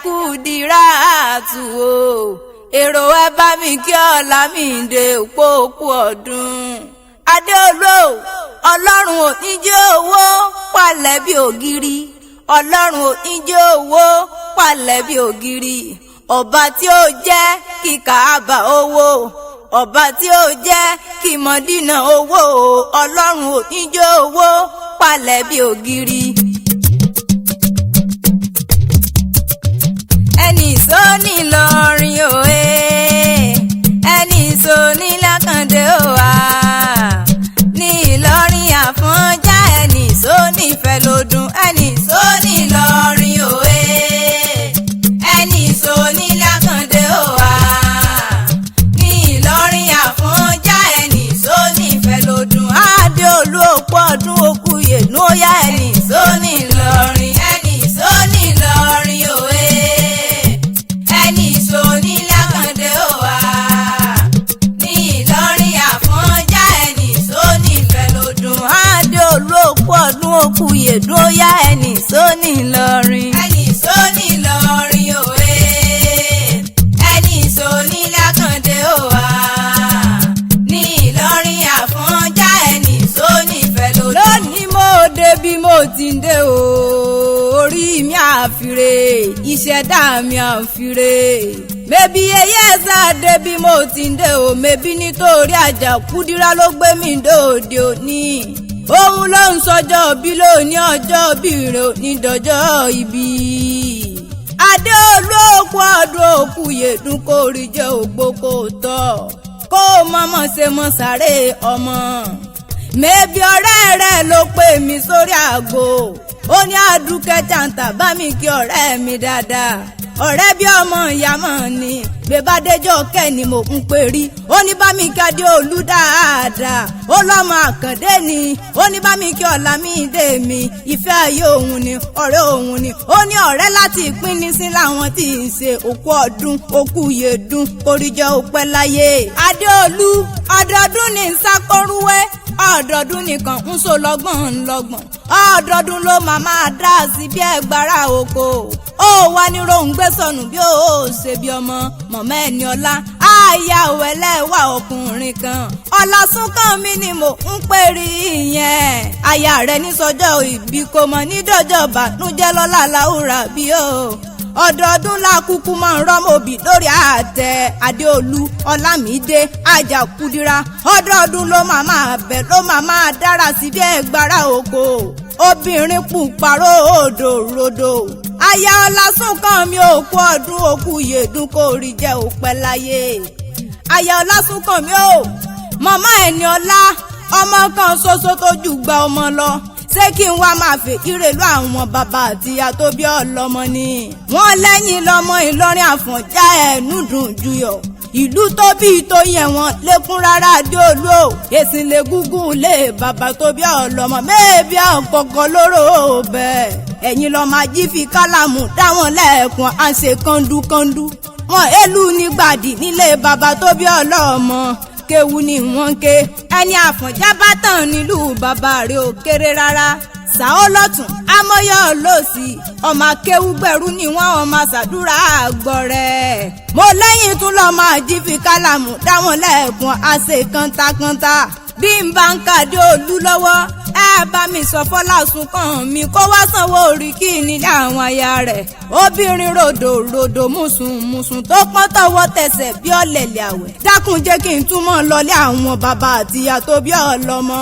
Kudirat o èrò ẹ bá mi kí Ọlámídé òpópó ọdún. Adeolu ọlọ́run ò ní jẹ́ owó palẹ̀ bí ògiri, ọlọ́run ò ní jẹ́ owó palẹ̀ bí ògiri. Ọba tí ó jẹ́ kí Káàbà owó, ọba tí ó jẹ́ kí Mọ̀dínà owó, ọlọ́run ò ní jẹ́ owó palẹ̀ bí ògiri. Ẹni sọ ní lọrin òwe, ẹni sọ ní lákàndé òwà, ní Ìlọrin Àfọ̀njá ẹni sọ ní Ìfẹ́lódùn, ẹni sọ ní lọrin òwe, ẹni sọ ní lákàndé òwà, ní Ìlọrin Àfọ̀njá ẹni sọ ní Ìfẹ́lódùn. Adeolu òpó ọdún okùyè ní ó yá ẹni sọ ní Ìlọrin, ẹni sọ ní Ìlọrin òwe. Ọdún okùyè dúró yá ẹni sóní Ìlọrin, ẹni sóní Ìlọrin òwe, ẹni sóní Lákàndé òwà, ní Ìlọrin Àfọ̀njá ẹni sóní Ìfẹ́lódùn. Lónìí mo dé bí mo ti ń dé o, orí mi àfiré, ìṣẹ̀dá mi àfiré. Mẹ́bí eyé ẹ̀sà dé bí mo ti ń dé o, mẹ́bí nítorí Kudirat ló gbé mi dòde òní. Òun ló ń sọjọ́ bí lóní ọjọ́ bí rẹ̀ òní dọjọ́ ìbí. Adeolu òpó ọdún okùyè dún kó rí jẹ́ ògbó kó tọ́, kó mọ́mọ́ ṣe mọ́ sáré ọmọ. Mẹ́bí ọ̀rẹ́ rẹ̀ ló pè mí sórí àgbo, ó ní Àdùkẹ́ jàǹtà bá mi kí ọ̀rẹ́ mi dáadáa. Ọ̀rẹ́ bí ọmọ ìyá mọ̀ ni bébádéjọ́ kẹ́ni mo ń pè rí, ó ní bá mi kí Adeolu dáadáa, ó lọ́mọ Àkàndé ni, ó ní bá mi kí Ọlámídé mi, ìfẹ́ ayé òun ni ọ̀rẹ́ òun ni, ó ní ọ̀rẹ́ láti ìpín ní sí láwọn tí ń ṣe òkú ọdún okùyè dún kórìjọ òpẹ́ láyé. Adeolu ọdọọdún ní sákórúwé, ọdọọdún nìkan ń so lọ́gbọ̀n, ọdọọdún ló máa dá sí bí ẹgbàrá oko. Ó wá ní ròǹgbé sọnù bí ó ṣe bí ọmọ mọ̀mọ́ ẹni ọlá, àyà òwẹ́lẹ́wà ọkùnrin kan. Ọlásùnkànmí ni mo ń pè rí yẹn, àyà rẹ̀ ní sọjọ́ ìbí kò mọ̀ ní dọ́jọ́ bànújẹ́ lọ́la láwùrà bí ó. Ọdọọdún la kúkú máa ń rọ́mọbì lórí àtẹ. Adeolu Ọlámídé Kudirat ọdọọdún ló máa bẹ̀ ló máa dára sí bí ẹgbàrá oko. Obìnrin pupa ròdòròdò, aya Ọlásùnkànmí òkú ọdún okùyè dún kó rí jẹ́ òpẹ́ láyé. Aya Ọlásùnkànmí o màmá ẹni ọlá, ọmọ kan ṣoṣo tó jù gba ọmọ lọ. Ṣé kí n wá máa fèkí rèlú àwọn bàbá àti ìyá tó bí ọlọ́mọ ni? Wọ́n lẹ́yìn lọ́mọ Ìlọrin Àfọ̀njá ẹnu dùn juyọ̀. Ìlú tó bí tó yẹ wọn lékún rárá. Adeolu o èsì lè gúngún lé bàbá tó bí ọlọ́mọ, mẹ́ẹ̀bí àkọ́kọ́ lóró bẹ́ẹ̀. Ẹ̀yin lọ máa jí fi kálámù dáwọn lẹ́ẹ̀kan à ń ṣe kọ́ńdúkọ́ńdú. Wọ́n èlú nígbàdí nílé bàbá tó bí ọlọ́mọ, kéwu ni wọ́n ké. Ẹni Àfọ̀njá bá tàn nílùú bàbá rẹ̀ ò kéré rárá. Sàó lọ́tún amọ́yọ́ lòsì, ọmọ akéwúgbẹ̀rú ni wọ́n ọmọ ṣàdúrà àgbọ̀rẹ́. Mo lẹ́yìn tún lọ́ máa jí fi kálámù dáwọn lẹ́ẹ̀kan àṣẹ kọ́ńtákọ́ńtá. Bí n bá ń ka Adeolu lọ́wọ́, ẹ bá mi sọ f'Ọlásùnkànmí kó wá sanwó Oriki nílé àwọn aya rẹ̀. Obìnrin ròdòròdò mùsùn tó pọ́n tọwọ́ tẹsẹ̀ bí ọ̀lẹ̀lẹ̀ àwẹ̀. Dákun jẹ́ kí n túmọ̀ lọlé àwọn bàbá àti ìyá tó bí ọlọ́mọ.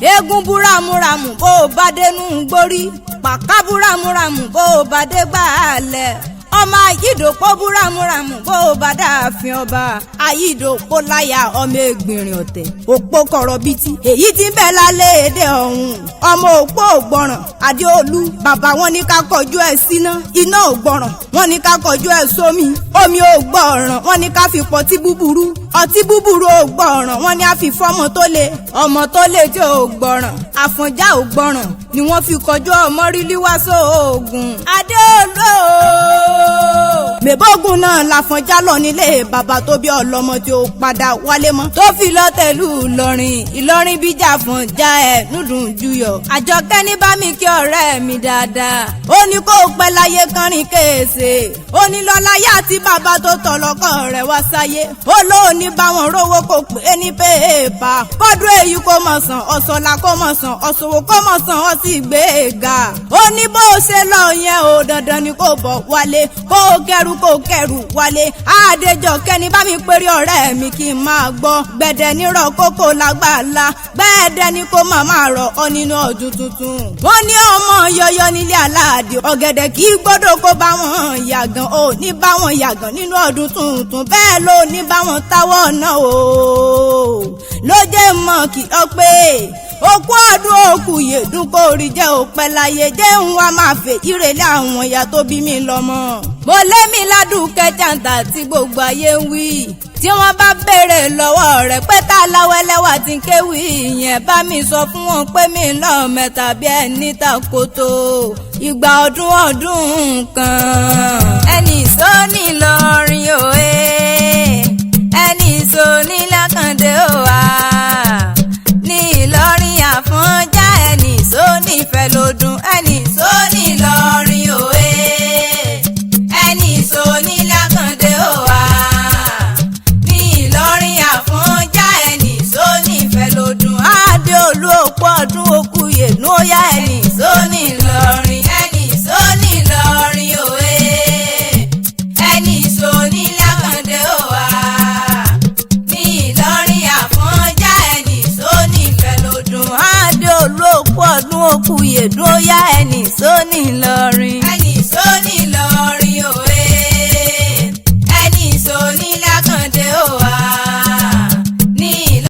Eégún búramúramù bó o bá dénú gbórí, pàká búramúramù bó o bá dé gbàálẹ̀. Ọmọ Ayídòpó búramúramù bó o bá dáàfin ọba. Ayídòpó láyà ọmọ ègbìnrin ọ̀tẹ̀, òpó kọ̀rọ̀bìtì èyí tí ń bẹ lálẹ́ èdè ọ̀hún. Ọmọ òpó ògbọ̀ràn Adeolu, bàbá wọn ní ká kọjú ẹ̀ síná, iná ògbọ̀ràn wọn ní ká kọjú ẹ̀ sómi, omi ògbọ̀ràn wọn ní ká fi pọtí búburú, ọtí búburú ògbọ̀ràn wọn ní á fi fọ́mọ tó le, ọmọ tó le tí ògbọ̀ràn. Àfọ̀njá ògbọ̀ràn ni wọ́n fi kọjú ọmọ rí líwá sóògùn. Adeolu mẹ́bọ́gùn náà láfọ̀njá lọ nílé bàbá tó bí ọlọ́mọ tí ó padà wálé mọ́ tó fi lọ tẹ̀lú Ìlọrin bíjà fún já ẹ̀ nùdùn juyọ̀. Àjọkẹ́ ní bá mi kí ọ̀rẹ́ mi dáadáa ó ní kó pẹ́ láyé kánrin kéèsè ó ní lọ́láyà tí bàbá tó tọ̀ lọ́kọ̀ rẹ̀ wá sáyé ó lóòní báwọn rówó kò pé ní pèépà kọ́dún èyí kó mọ̀ sàn ọ̀sọ̀la kó mọ̀ sàn ọ̀sọ̀wò kó mọ̀ sàn ó sì gbé e ga ó ní bó ṣe lọ yẹn ó dandan ni kó bọ̀ wálé kó kẹrù wálé Àdéjọkẹ́ ní bá mi péré ọ̀rẹ́ mi kí n máa gbọ́ gbẹ̀dẹ̀ nírọ̀ kókó lágbàlá gbẹ̀dẹ̀ ni kó máa rọ̀ ọ nínú ọdún tuntun. wọ́n ní ọmọ yọyọ nílé aláàdì ọ̀gẹ̀dẹ̀ kì í gbọ́dọ̀ kó bá wọn yàgàn ó ní bá wọn yàgàn nínú ọdún tuntun bẹ́ẹ̀ ló ní bá wọn táwọ̀ náà o ló jẹ́ mọ́ kí ọ pé òkú ọdún òkú yèdún kó rí jẹ́ òpẹ́ láyé jẹ́ ń wá máa fè ìrẹ̀lẹ̀ àwọn ìyá tó bí mi lọ́mọ. mo lémi ládùúkẹ́ jàǹtà tí gbogbo ayé ń wí tí wọ́n bá béèrè lọ́wọ́ rẹ̀ pé tá láwẹ́lẹ́wà tí ń kéwì yẹn bá mi sọ fún wọn pé mi lọ́ọ́ mẹ́ta bí ẹni takoto ìgbà ọdún kan. ẹni sọ ní Ìlọrin òye ẹni sọ ní Lákàndé òwà ní Ìlọrin Àfọ̀njá ẹni sọ ní Ìfẹ́lódùn ẹni sọ ní Ìlọrin òye ẹni sọ ní Lákàndé òwà ní Ìlọrin Àfọ̀njá ẹni sọ ní Ìfẹ́lódùn Adeolu ọdún òkú yènú ó yá ẹni sọ ní Ìlọrin ẹni sọ ní Ìlọrin òye ẹni sọ ní Lákàndé òwà ní Ìlọrin Àfọ̀njá ẹni sọ ní Ìfẹ́lódùn Adeolu ọdún òkú yènú ó yá ẹni sọ ní Ìlọrin ẹni sọ ní Ìlọrin òye.